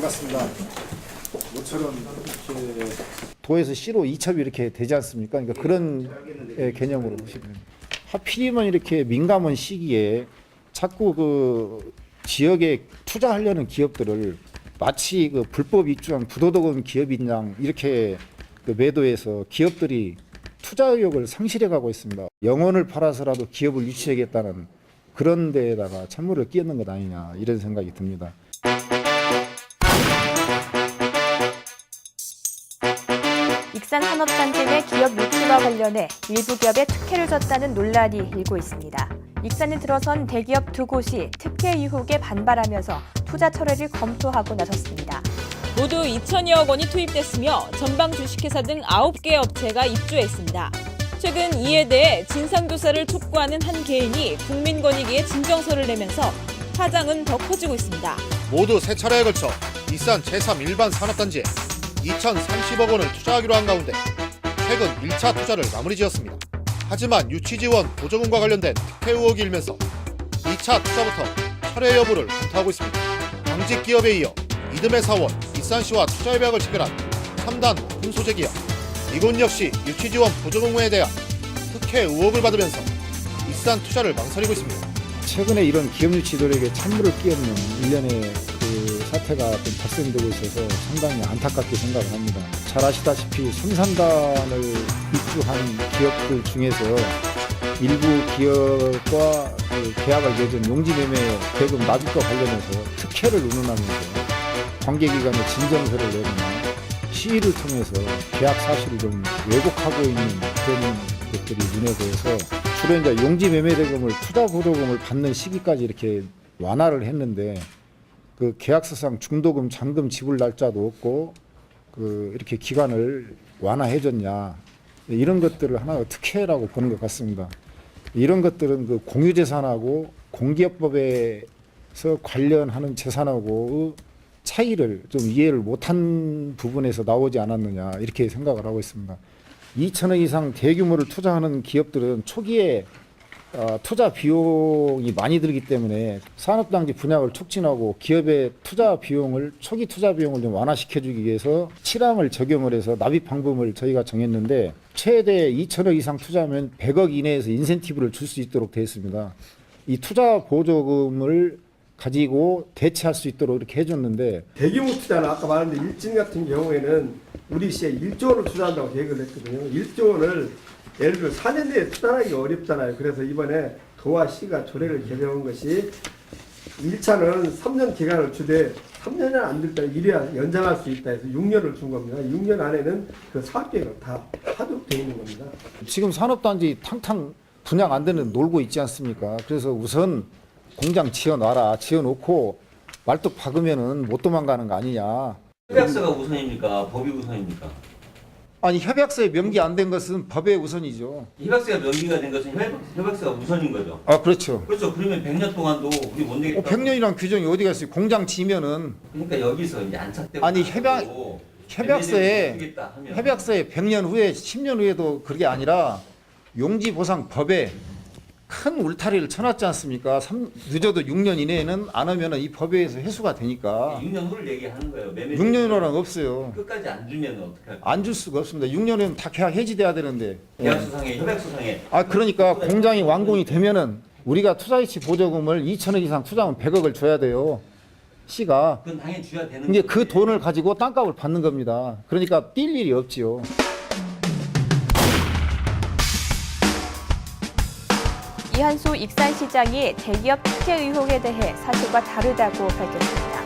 반갑습니다. 모처럼 이렇게 도에서 C로 이첩이 이렇게 되지 않습니까? 그러니까 그런 개념으로 보시면 됩니다. 하필이면 이렇게 민감한 시기에 자꾸 그 지역에 투자하려는 기업들을 마치 그 불법 입주한 부도덕한 기업인 양 이렇게 그 매도해서 기업들이 투자 의욕을 상실해 가고 있습니다. 영혼을 팔아서라도 기업을 유치하겠다는 그런 데에다가 찬물을 끼얹는 것 아니냐 이런 생각이 듭니다. 익산 산업단지 내 기업 유치와 관련해 일부 기업에 특혜를 줬다는 논란이 일고 있습니다. 익산에 들어선 대기업 두 곳이 특혜 의혹에 반발하면서 투자 철회를 검토하고 나섰습니다. 모두 2천여억 원이 투입됐으며 전방 주식회사 등 9개 업체가 입주했습니다. 최근 이에 대해 진상조사를 촉구하는 한 개인이 국민권익위에 진정서를 내면서 파장은 더 커지고 있습니다. 모두 세 차례에 걸쳐 익산 제3 일반 산업단지에 2,030억 원을 투자하기로 한 가운데 최근 1차 투자를 마무리 지었습니다. 하지만 유치지원 보조금과 관련된 특혜 의혹이 일면서 2차 투자부터 철회 여부를 검토하고 있습니다. 당직 기업에 이어 이듬해 4월 익산시와 투자 협약을 체결한 3단 금소재 기업. 이곳 역시 유치지원 보조금에 대한 특혜 의혹을 받으면서 익산 투자를 망설이고 있습니다. 최근에 이런 기업 유치들에게 찬물을 끼얹는 일련의 그 사태가 좀 발생되고 있어서 상당히 안타깝게 생각을 합니다. 잘 아시다시피 선산단을 입주한 기업들 중에서 일부 기업과 그 계약을 맺은 용지매매 대금 납입과 관련해서 특혜를 운운하면서 관계기관에 진정서를 내거나 시위를 통해서 계약 사실을 좀 왜곡하고 있는 그런 것들이 눈에 보여서 주로 이제 용지 매매 대금을 투자 보조금을 받는 시기까지 이렇게 완화를 했는데 그 계약서상 중도금 잔금 지불 날짜도 없고 그 이렇게 기간을 완화해줬냐 이런 것들을 하나의 특혜라고 보는 것 같습니다. 이런 것들은 그 공유재산하고 공기업법에서 관련하는 재산하고 차이를 좀 이해를 못한 부분에서 나오지 않았느냐 이렇게 생각을 하고 있습니다. 2천억 이상 대규모를 투자하는 기업들은 초기에 투자 비용이 많이 들기 때문에 산업단지 분양을 촉진하고 기업의 투자 비용을 초기 투자 비용을 좀 완화시켜주기 위해서 7항을 적용을 해서 납입 방법을 저희가 정했는데 최대 2천억 이상 투자하면 100억 이내에서 인센티브를 줄 수 있도록 되어 있습니다. 이 투자 보조금을 가지고 대체할 수 있도록 이렇게 해줬는데 대규모 투자는 아까 말했는데 일진 같은 경우에는 우리 시에 1조 원을 투자한다고 계획을 했거든요. 1조 원을 예를 들어 4년 내에 투자하기 어렵잖아요. 그래서 이번에 도와 시가 조례를 개정한 것이 1차는 3년 기간을 주되 3년이 안 될 때 1회 연장할 수 있다 해서 6년을 준 겁니다. 6년 안에는 그 사업계획을 다 하도록 되어 있는 겁니다. 지금 산업단지 탕탕 분양 안 되는 놀고 있지 않습니까? 그래서 우선 공장 지어놔라. 지어놓고 말뚝 박으면은 못 도망가는 거 아니냐. 협약서가 우선입니까? 법이 우선입니까? 아니 협약서에 명기 안 된 것은 법의 우선이죠. 협약서가 명기가 된 것은 협약서가 우선인 거죠. 아 그렇죠. 그렇죠. 그러면 100년 동안도 우리 못 내겠다. 100년이란 규정이 어디가 있어요? 공장 지면은 그러니까 여기서 이제 안착 때문에 아니 협약서에 100년 후에 10년 후에도 그게 아니라 용지보상법에 큰 울타리를 쳐놨지 않습니까? 늦어도 6년 이내에는 안 하면 이 법에 의해서 해소가 되니까. 6년 후를 얘기하는 거예요. 6년 후는 없어요. 끝까지 안 주면 어떻게 할까요? 안 줄 수가 없습니다. 6년이면 다 계약 해지돼야 되는데. 계약서상에 협약서상에. 그러니까 공장이 완공이 되면은 우리가 투자이치 보조금을 2천억 이상 투자하면 100억을 줘야 돼요. 시가. 그건 당연히 줘야 되는 이제 거지. 그 돈을 가지고 땅값을 받는 겁니다. 그러니까 뛸 일이 없지요. 이한수 익산시장이 대기업 특혜 의혹에 대해 사실과 다르다고 밝혔습니다.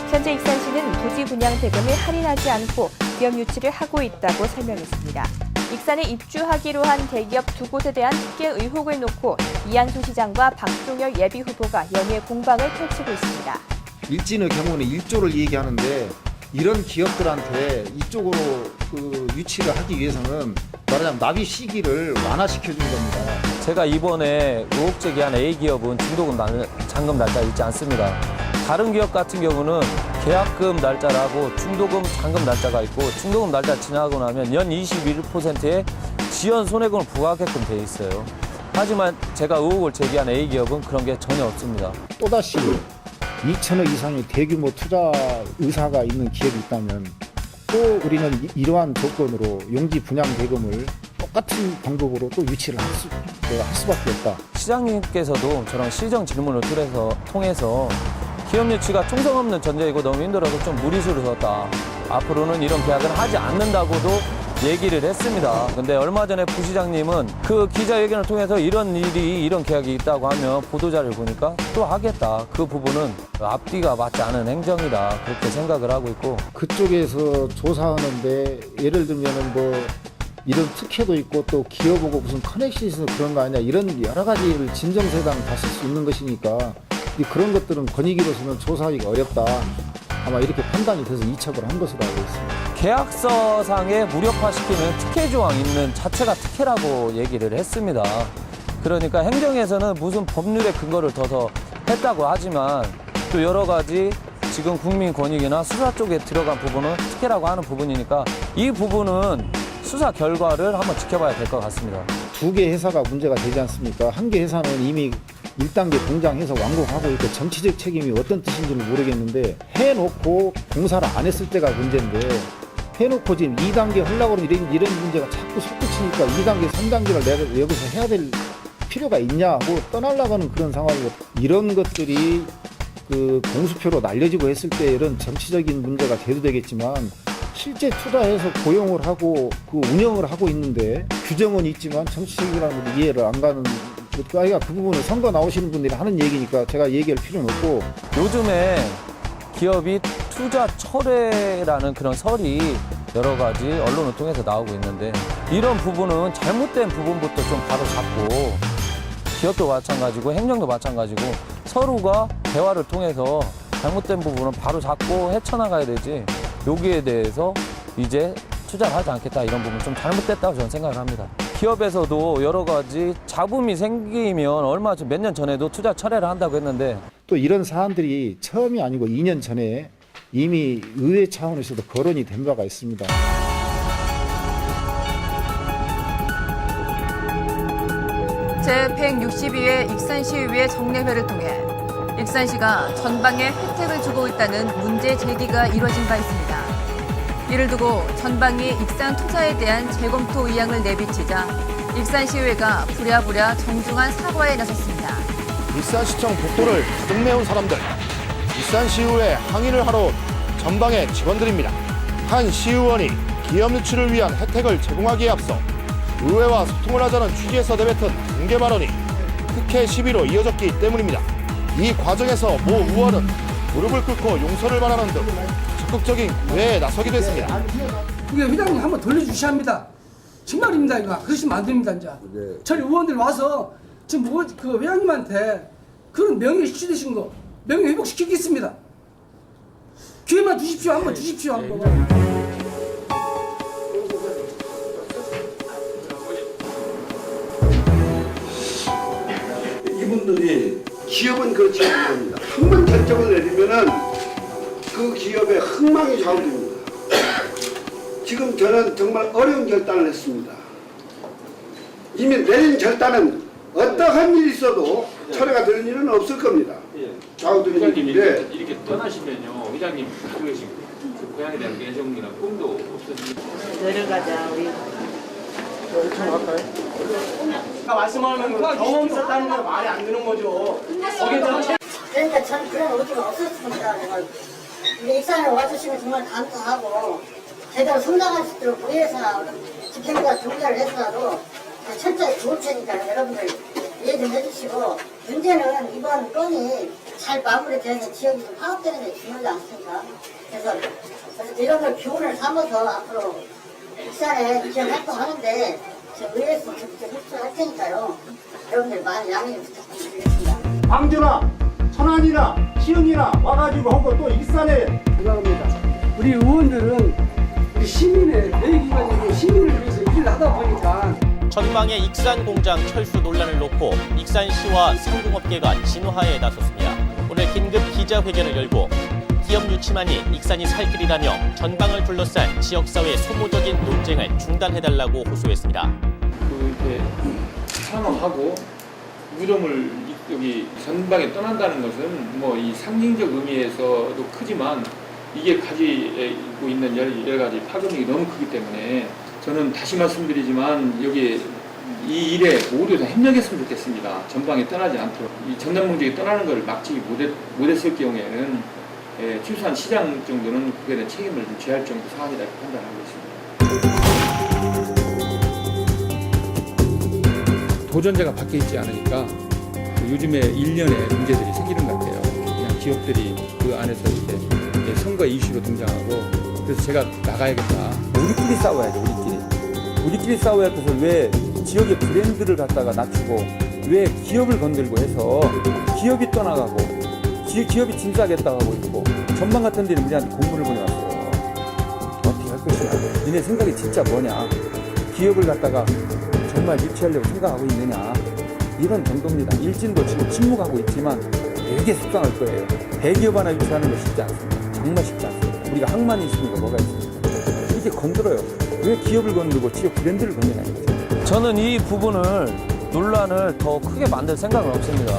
현재 익산시는 부지 분양 대금을 할인하지 않고 기업 유치를 하고 있다고 설명했습니다. 익산에 입주하기로 한 대기업 두 곳에 대한 특혜 의혹을 놓고 이한수 시장과 박종열 예비후보가 연이어 공방을 펼치고 있습니다. 일진의 경우는 1조를 얘기하는데 이런 기업들한테 이쪽으로 그 유치를 하기 위해서는 말하자면 납입 시기를 완화시켜 준 겁니다. 제가 이번에 의혹 제기한 A기업은 중도금 잔금 날짜 있지 않습니다. 다른 기업 같은 경우는 계약금 날짜라고 중도금 잔금 날짜가 있고 중도금 날짜 지나고 나면 연 21%의 지연 손해금을 부과하게끔 돼 있어요. 하지만 제가 의혹을 제기한 A기업은 그런 게 전혀 없습니다. 또다시 2천억 이상의 대규모 투자 의사가 있는 기업이 있다면 또 우리는 이러한 조건으로 용지 분양 대금을 똑같은 방법으로 또 유치를 할 수밖에 없다. 시장님께서도 저런 시정 질문을 통해서 기업 유치가 총성 없는 전제이고 너무 힘들어서 좀 무리수를 뒀다. 앞으로는 이런 계약은 하지 않는다고도 얘기를 했습니다. 근데 얼마 전에 부시장님은 그 기자회견을 통해서 이런 계약이 있다고 하면 보도자를 보니까 또 하겠다. 그 부분은 앞뒤가 맞지 않은 행정이다. 그렇게 생각을 하고 있고. 그쪽에서 조사하는데 예를 들면은 뭐 이런 특혜도 있고 또 기업하고 무슨 커넥션이 있어서 그런 거 아니냐 이런 여러 가지를 진정세당 다 쓸 수 있는 것이니까 그런 것들은 권익위로서는 조사하기가 어렵다. 아마 이렇게 판단이 돼서 이착을 한 것으로 알고 있습니다. 계약서상에 무력화시키는 특혜 조항 있는 자체가 특혜라고 얘기를 했습니다. 그러니까 행정에서는 무슨 법률의 근거를 둬서 했다고 하지만 또 여러 가지 지금 국민권익이나 수사 쪽에 들어간 부분은 특혜라고 하는 부분이니까 이 부분은 수사 결과를 한번 지켜봐야 될 것 같습니다. 2개 회사가 문제가 되지 않습니까? 1개 회사는 이미 1단계 공장해서 완공하고 있고 정치적 책임이 어떤 뜻인지는 모르겠는데 해놓고 공사를 안 했을 때가 문제인데 해놓고 지금 2단계 하려고 하는 이런 문제가 자꾸 솟구치니까 2단계, 3단계를 내가 여기서 해야 될 필요가 있냐 하고 떠나려고 하는 그런 상황이고 이런 것들이 그 공수표로 날려지고 했을 때 이런 정치적인 문제가 대두되겠지만 실제 투자해서 고용을 하고 그 운영을 하고 있는데 규정은 있지만 정치적이라는 건 이해를 안 가는 그 부분은 선거 나오시는 분들이 하는 얘기니까 제가 얘기할 필요는 없고 요즘에 기업이 투자 철회라는 그런 설이 여러 가지 언론을 통해서 나오고 있는데 이런 부분은 잘못된 부분부터 좀 바로 잡고 기업도 마찬가지고 행정도 마찬가지고 서로가 대화를 통해서 잘못된 부분은 바로 잡고 헤쳐나가야 되지 여기에 대해서 이제 투자를 하지 않겠다 이런 부분 좀 잘못됐다고 저는 생각을 합니다. 기업에서도 여러 가지 잡음이 생기면 얼마 전 몇 년 전에도 투자 철회를 한다고 했는데 또 이런 사안들이 처음이 아니고 2년 전에 이미 의회 차원에서도 거론이 된 바가 있습니다. 제162회 익산시의회 정례회를 통해 익산시가 전방에 혜택을 주고 있다는 문제 제기가 이뤄진 바 있습니다. 이를 두고 전방이 익산 투자에 대한 재검토 의향을 내비치자 익산시의회가 부랴부랴 정중한 사과에 나섰습니다. 익산시청 복도를 가득 메운 사람들. 익산시의회 항의를 하러 온 전방의 직원들입니다. 한 시의원이 기업 유치를 위한 혜택을 제공하기에 앞서 의회와 소통을 하자는 취지에서 내뱉은 공개 발언이 특혜 시비로 이어졌기 때문입니다. 이 과정에서 모 의원은 무릎을 꿇고 용서를 바라는 등 적극적인 구애에 나서기도 했습니다. 이게 회장님 한번 돌려주셔야 합니다. 정말입니다. 이거 그러시면 안 됩니다. 이제 저희 의원들 와서 지금 그 회장님한테 그런 명예 실추되신 거 명예 회복시키겠습니다. 기회만 주십시오. 한번 주십시오. 한번. 이분들이 기업은 그렇지 않은 겁니다. 한 번 결정을 내리면은 그 기업의 흥망이 좌우됩니다. 지금 저는 정말 어려운 결단을 했습니다. 이미 내린 결단은 어떠한 일이 있어도 철회가 되는 일은 없을 겁니다. 좌우되는 일인데 이렇게 떠나시면요, 회장님 가지고 계신 그 고향에 대한 애정이나 꿈도 없어지고 내려가자 우리. 아까 말씀하면 경험 있었다는 건 말이 안 되는 거죠. 그러니까 전 그런 의지가 없었습니다. 정말 우리 익산에 와주시면 정말 감사하고 제대로 성장할 수 있도록 위해서 집행부가 동의를 해서라도 철저히 좋을 테니까 여러분들 이해 좀 해주시고 문제는 이번 건이 잘 마무리돼서 지역이 좀 파악되는 게 중요하지 않습니까? 그래서 이런 걸 교훈을 삼아서 앞으로 익산에 기업 활동하는데 저 의회에서 적극 협조할 테니까요. 여러분들 많이 양해 좀 부탁드리겠습니다. 광주나 천안이나 시흥이나 와가지고 하고 또 익산에 들어갑니다. 우리 의원들은 우리 시민의 대의기가 되고 시민을 위해서 일을 하다 보니까 전방의 익산 공장 철수 논란을 놓고 익산시와 상공업계가 진화에 나섰습니다. 오늘 긴급 기자회견을 열고 기업 유치만이 익산이 살 길이라며 전방을 둘러싼 지역사회의 소모적인 논쟁을 중단해달라고 호소했습니다. 그 이렇게 산업하고 무덤을 여기 전방에 떠난다는 것은 뭐 이 상징적 의미에서도 크지만 이게 가지고 있는 여러 가지 파급력이 너무 크기 때문에 저는 다시 말씀드리지만 여기 이 일에 모두 다 협력했으면 좋겠습니다. 전방에 떠나지 않도록. 이 전남공장이 떠나는 것을 막지 못했을 경우에는 최소한 시장 정도는 그에 대한 책임을 좀 져야 할 정도 사안이다 이렇게 판단하고 있습니다. 도전자가 밖에 있지 않으니까 요즘에 일련의 문제들이 생기는 것 같아요. 그냥 기업들이 그 안에서 이렇게 선거 이슈로 등장하고 그래서 제가 나가야겠다. 우리끼리 싸워야죠, 우리끼리 싸워야 돼서 왜 지역의 브랜드를 갖다가 낮추고 왜 기업을 건들고 해서 기업이 떠나가고 기업이 짐 싸겠다고 하고 있고 전방 같은 데는 우리한테 공문을 보내왔어요. 어떻게 할 것이냐. 니네 생각이 진짜 뭐냐. 기업을 갖다가 정말 유치하려고 생각하고 있느냐. 이런 정도입니다. 일진도 지금 침묵하고 있지만 되게 속상할 거예요. 대기업 하나 유치하는 거 쉽지 않습니다. 정말 쉽지 않습니다. 우리가 항만이 있으니까 뭐가 있습니까? 이게 건드려요. 왜 기업을 건들고 지역 브랜드를 건드냐는 거죠. 저는 이 부분을 논란을 더 크게 만들 생각은 없습니다.